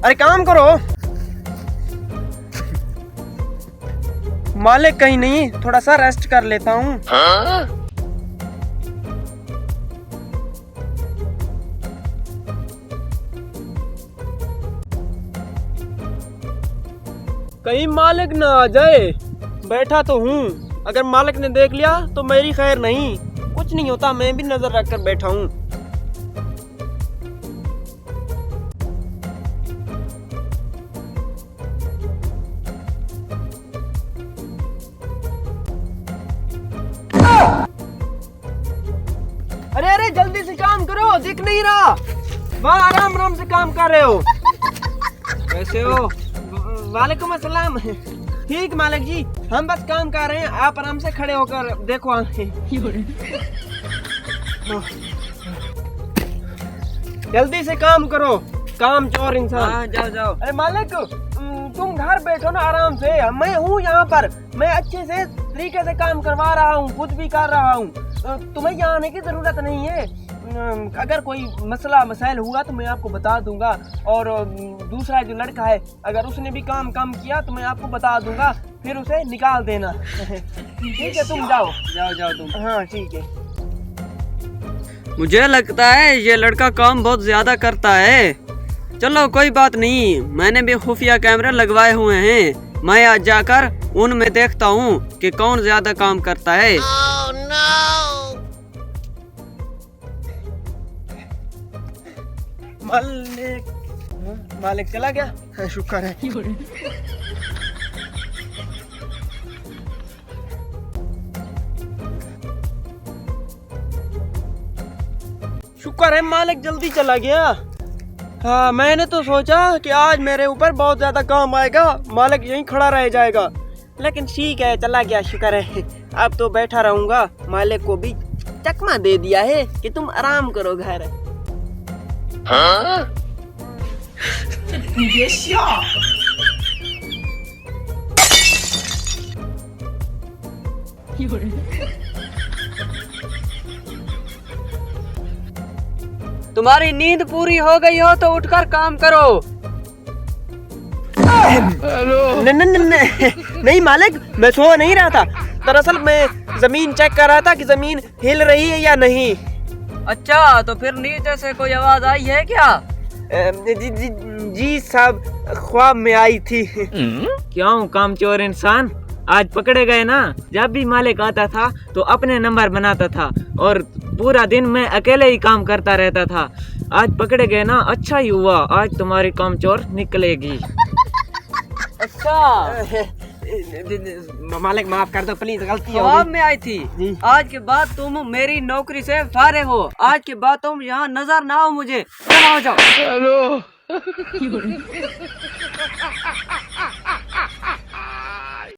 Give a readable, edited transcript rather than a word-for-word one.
अरे काम करो। मालिक कहीं नहीं, थोड़ा सा रेस्ट कर लेता हूँ। कहीं मालिक ना आ जाए। बैठा तो हूँ, अगर मालिक ने देख लिया तो मेरी खैर नहीं। कुछ नहीं होता, मैं भी नजर रख कर बैठा हूँ। अरे अरे जल्दी से काम करो, दिख नहीं रहा। वहाँ आराम आराम से काम कर रहे हो। कैसे हो? वालेकुम अस्सलाम। ठीक मालिक जी, हम बस काम कर रहे हैं, आप आराम से खड़े होकर देखो। जल्दी से काम करो, काम चोर इंसान। हाँ, जाओ जाओ। अरे मालिक, तुम घर बैठो ना आराम से, मैं हूँ यहाँ पर। मैं अच्छे से तरीके से काम करवा रहा हूँ, खुद भी कर रहा हूँ। तुम्हें यहाँ आने की जरूरत नहीं है। अगर कोई मसला मसाइल हुआ तो मैं आपको बता दूंगा। और दूसरा जो लड़का है, अगर उसने भी काम कम किया तो मैं आपको बता दूंगा, फिर उसे निकाल देना। ठीक है, तुम जाओ जाओ जाओ तुम। हाँ ठीक है। मुझे लगता है ये लड़का काम बहुत ज्यादा करता है। चलो कोई बात नहीं, मैंने भी खुफिया कैमरे लगवाए हुए हैं। मैं आज जाकर उनमें देखता हूँ कि कौन ज्यादा काम करता है। Oh, no! मालिक चला गया। हाँ, शुक्र है। शुक्र है मालिक जल्दी चला गया। हाँ, मैंने तो सोचा कि आज मेरे ऊपर बहुत ज्यादा काम आएगा, मालिक यहीं खड़ा रह जाएगा। लेकिन ठीक है, चला गया, शुक्र है। अब तो बैठा रहूंगा। मालिक को भी चकमा दे दिया है कि तुम आराम करो घर। Huh? तुम्हारी नींद पूरी हो गई हो तो उठकर काम करो। नहीं मालिक, मैं सो नहीं रहा था। दरअसल मैं जमीन चेक कर रहा था कि जमीन हिल रही है या नहीं। अच्छा, तो फिर नीचे से कोई आवाज आई है क्या? जी साहब, ख्वाब में आई थी। क्यों कामचोर इंसान, आज पकड़े गए ना। जब भी मालिक आता था तो अपने नंबर बनाता था और पूरा दिन मैं अकेले ही काम करता रहता था। आज पकड़े गए ना, अच्छा ही हुआ, आज तुम्हारी कामचोर निकलेगी। अच्छा, मालिक माफ कर दो प्लीज, गलती हो ख्वाब गई। में आई थी। आज के बाद तुम मेरी नौकरी से फारिग हो। आज के बाद तुम यहाँ नजर ना हो मुझे। चलो जाओ।